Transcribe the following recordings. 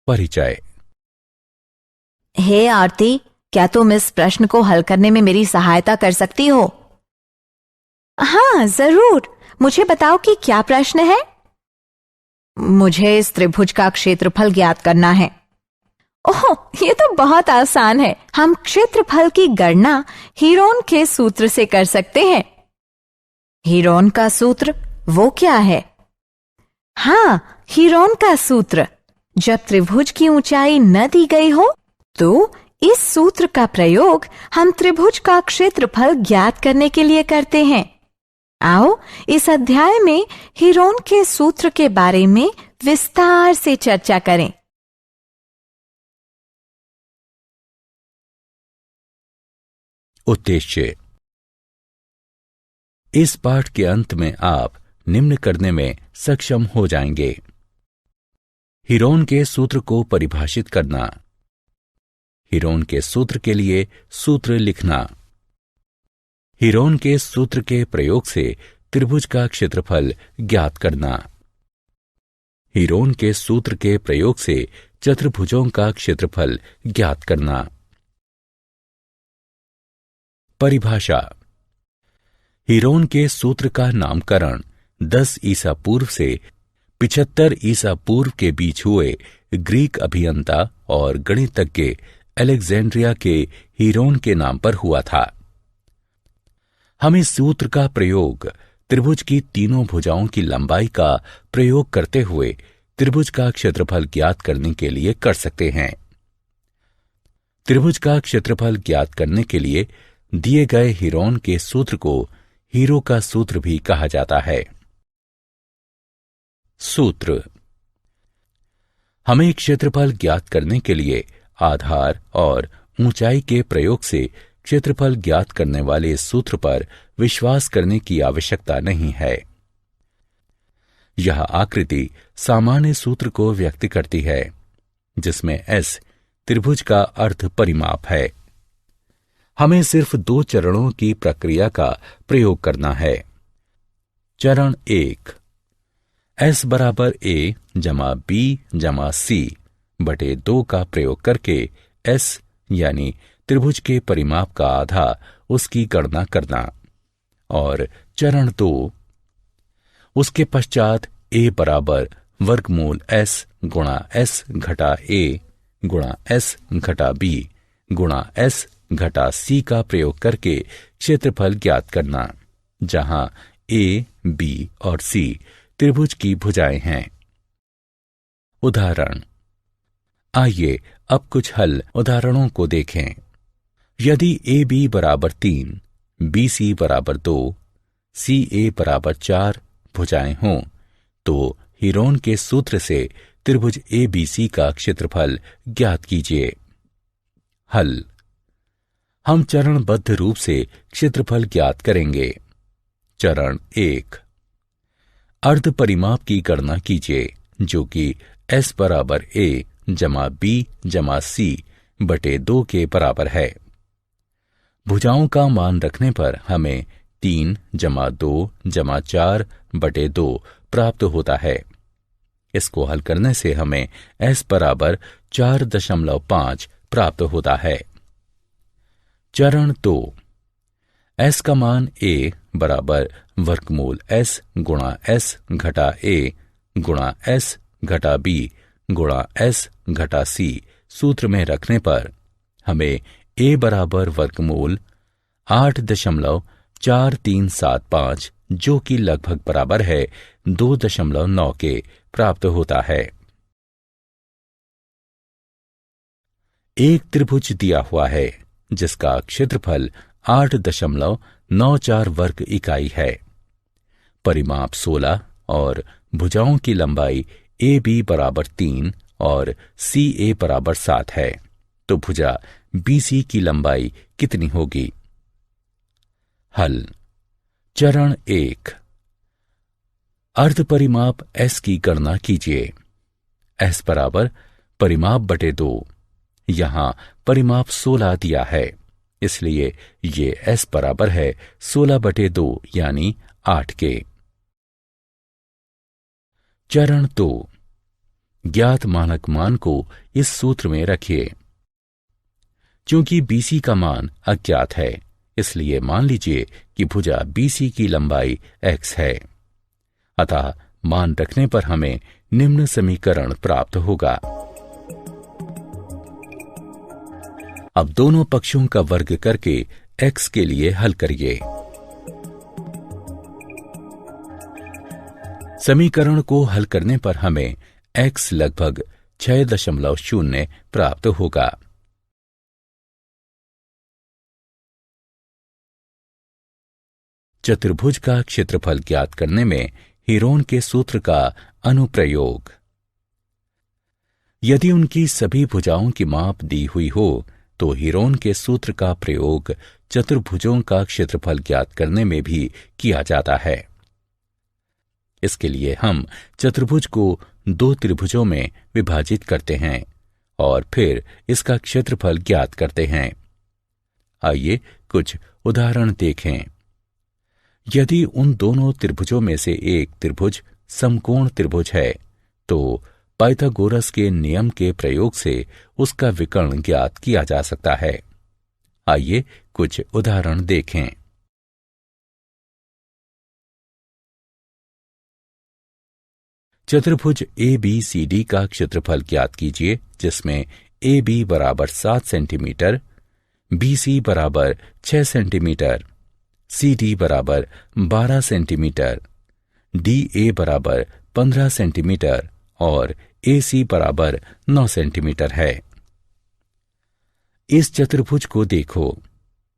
परिचय। हे आरती, क्या तुम इस प्रश्न को हल करने में मेरी सहायता कर सकती हो? हाँ जरूर, मुझे बताओ कि क्या प्रश्न है। मुझे इस त्रिभुज का क्षेत्रफल ज्ञात करना है। ओह, ये तो बहुत आसान है। हम क्षेत्रफल की गणना हीरोन के सूत्र से कर सकते हैं। हीरोन का सूत्र वो क्या है? हाँ, हीरोन का सूत्र। जब त्रिभुज की ऊंचाई न दी गई हो तो इस सूत्र का प्रयोग हम त्रिभुज का क्षेत्रफल ज्ञात करने के लिए करते हैं। आओ इस अध्याय में हीरोन के सूत्र के बारे में विस्तार से चर्चा करें। उद्देश्य। इस पाठ के अंत में आप निम्न करने में सक्षम हो जाएंगे। हीरोन के सूत्र को परिभाषित करना, हीरोन के सूत्र के लिए सूत्र लिखना, हीरोन के सूत्र के प्रयोग से त्रिभुज का क्षेत्रफल ज्ञात करना, हीरोन के सूत्र के प्रयोग से चतुर्भुजों का क्षेत्रफल ज्ञात करना। परिभाषा। हीरोन के सूत्र का नामकरण 10 ईसा पूर्व से 75 ईसा पूर्व के बीच हुए ग्रीक अभियंता और गणितज्ञ अलेक्जेंड्रिया के हीरोन के नाम पर हुआ था। हम इस सूत्र का प्रयोग त्रिभुज की तीनों भुजाओं की लंबाई का प्रयोग करते हुए त्रिभुज का क्षेत्रफल ज्ञात करने के लिए कर सकते हैं। त्रिभुज का क्षेत्रफल ज्ञात करने के लिए दिए गए हीरोन के सूत्र को हीरो का सूत्र भी कहा जाता है। सूत्र। हमें क्षेत्रफल ज्ञात करने के लिए आधार और ऊंचाई के प्रयोग से क्षेत्रफल ज्ञात करने वाले सूत्र पर विश्वास करने की आवश्यकता नहीं है। यह आकृति सामान्य सूत्र को व्यक्त करती है, जिसमें S त्रिभुज का अर्ध परिमाप है। हमें सिर्फ 2 चरणों की प्रक्रिया का प्रयोग करना है। चरण 1, S बराबर A जमा B जमा C बटे 2 का प्रयोग करके S यानी त्रिभुज के परिमाप का आधा उसकी गणना करना। और चरण 2, उसके पश्चात A बराबर वर्गमूल S गुणा S घटा A गुणा S घटा B गुणा S घटा C का प्रयोग करके क्षेत्रफल ज्ञात करना, जहां A, B और C त्रिभुज की भुजाएं हैं। उदाहरण। आइए अब कुछ हल उदाहरणों को देखें। यदि AB बराबर 3, BC बराबर 2, CA बराबर 4 भुजाएं हों, तो हीरोन के सूत्र से त्रिभुज ABC का क्षेत्रफल ज्ञात कीजिए। हल। हम चरणबद्ध रूप से क्षेत्रफल ज्ञात करेंगे। चरण 1, अर्ध परिमाप की गणना कीजिए, जो कि S बराबर A जमा B जमा C बटे 2 के बराबर है। भुजाओं का मान रखने पर हमें 3 जमा 2 जमा 4 बटे 2 प्राप्त होता है। इसको हल करने से हमें S बराबर 4.5 प्राप्त होता है। चरण 2, S का मान A बराबर वर्गमूल S गुणा S घटा A गुणा S घटा B गुणा S घटा C सूत्र में रखने पर हमें A बराबर वर्गमूल 8.4375 जो कि लगभग बराबर है 2.9 के प्राप्त होता है। एक त्रिभुज दिया हुआ है जिसका क्षेत्रफल 8.94 वर्ग इकाई है। परिमाप 16 और भुजाओं की लंबाई AB बराबर 3 और CA बराबर 7 है, तो भुजा BC की लंबाई कितनी होगी? हल। चरण 1, अर्ध परिमाप S की गणना कीजिए। S बराबर परिमाप बटे 2। यहां परिमाप 16 दिया है, इसलिए ये S बराबर है 16 बटे 2 यानी 8 के। चरण 2, ज्ञात मानक मान को इस सूत्र में रखिए। क्योंकि BC का मान अज्ञात है, इसलिए मान लीजिए कि भुजा BC की लंबाई x है। अतः मान रखने पर हमें निम्न समीकरण प्राप्त होगा। अब दोनों पक्षों का वर्ग करके x के लिए हल करिए। समीकरण को हल करने पर हमें x लगभग 6.0 प्राप्त होगा। चतुर्भुज का क्षेत्रफल ज्ञात करने में हीरोन के सूत्र का अनुप्रयोग। यदि उनकी सभी भुजाओं की माप दी हुई हो तो हीरोन के सूत्र का प्रयोग चतुर्भुजों का क्षेत्रफल ज्ञात करने में भी किया जाता है। इसके लिए हम चतुर्भुज को 2 त्रिभुजों में विभाजित करते हैं और फिर इसका क्षेत्रफल ज्ञात करते हैं। आइए कुछ उदाहरण देखें। यदि उन दोनों त्रिभुजों में से एक त्रिभुज समकोण त्रिभुज है तो पाइथागोरस के नियम के प्रयोग से उसका विकर्ण ज्ञात किया जा सकता है। आइए कुछ उदाहरण देखें। चतुर्भुज ABCD का क्षेत्रफल ज्ञात कीजिए, जिसमें AB बराबर 7 सेंटीमीटर, BC बराबर 6 सेंटीमीटर, CD बराबर 12 सेंटीमीटर, DA बराबर 15 सेंटीमीटर और AC बराबर 9 सेंटीमीटर है। इस चतुर्भुज को देखो।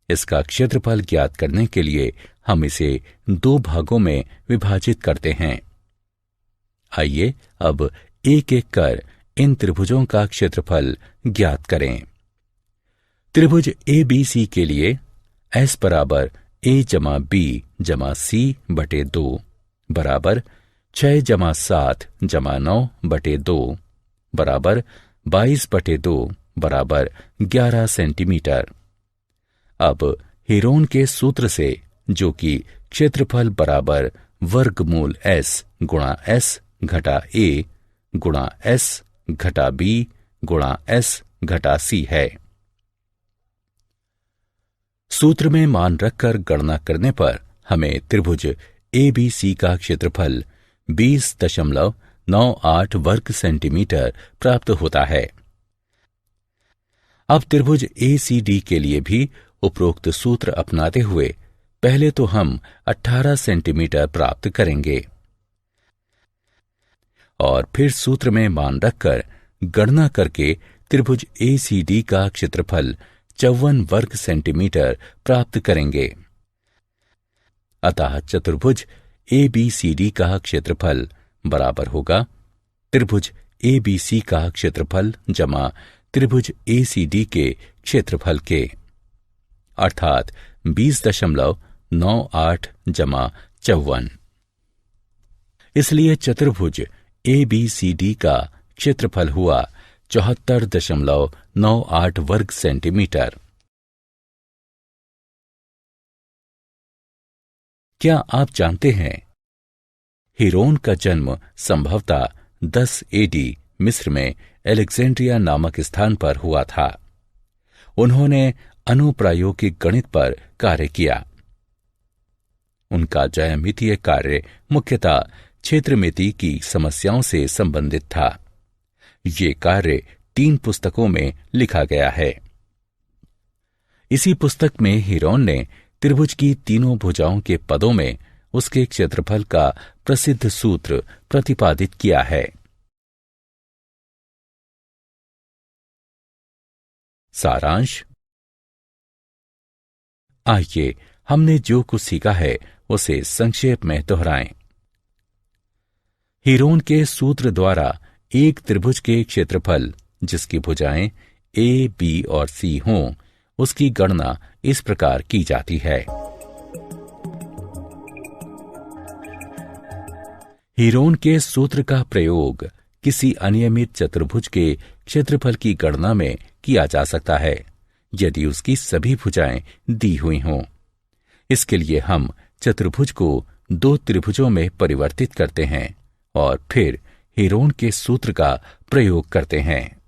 इसका क्षेत्रफल ज्ञात करने के लिए हम इसे 2 भागों में विभाजित करते हैं। आइए अब एक एक कर इन त्रिभुजों का क्षेत्रफल ज्ञात करें। त्रिभुज ABC के लिए S बराबर A जमा B जमा C बटे 2 बराबर 6 जमा 7 जमा 9 बटे 2 बराबर 22 बटे 2 बराबर 11 सेंटीमीटर। अब हीरोन के सूत्र से, जो कि क्षेत्रफल बराबर वर्गमूल S गुणा S घटा A गुणा S घटा B गुणा S घटा C है, सूत्र में मान रखकर गणना करने पर हमें त्रिभुज ABC का क्षेत्रफल 20.98 वर्ग सेंटीमीटर प्राप्त होता है। अब त्रिभुज ACD के लिए भी उपरोक्त सूत्र अपनाते हुए पहले तो हम 18 सेंटीमीटर प्राप्त करेंगे और फिर सूत्र में मान रखकर गणना करके त्रिभुज ACD का क्षेत्रफल 54 वर्ग सेंटीमीटर प्राप्त करेंगे। अतः चतुर्भुज ABCD का क्षेत्रफल बराबर होगा त्रिभुज ABC का क्षेत्रफल जमा त्रिभुज ACD के क्षेत्रफल के, अर्थात 20.98 जमा 54। इसलिए चतुर्भुज ABCD का क्षेत्रफल हुआ 74.98 वर्ग सेंटीमीटर। क्या आप जानते हैं, हीरोन का जन्म संभवतः 10 AD मिस्र में अलेक्जेंड्रिया नामक स्थान पर हुआ था। उन्होंने अनुप्रायोगिक गणित पर कार्य किया। उनका ज्यामितीय कार्य मुख्यतः क्षेत्रमिति की समस्याओं से संबंधित था। ये कार्य 3 पुस्तकों में लिखा गया है। इसी पुस्तक में हीरोन ने त्रिभुज की तीनों भुजाओं के पदों में उसके क्षेत्रफल का प्रसिद्ध सूत्र प्रतिपादित किया है। सारांश। आइए हमने जो कुछ सीखा है उसे संक्षेप में दोहराएं। हीरोन के सूत्र द्वारा एक त्रिभुज के क्षेत्रफल जिसकी भुजाएं A, B और C हों, उसकी गणना इस प्रकार की जाती है। हीरोन के सूत्र का प्रयोग किसी अनियमित चतुर्भुज के क्षेत्रफल की गणना में किया जा सकता है यदि उसकी सभी भुजाएं दी हुई हों। इसके लिए हम चतुर्भुज को 2 त्रिभुजों में परिवर्तित करते हैं और फिर हेरोन के सूत्र का प्रयोग करते हैं।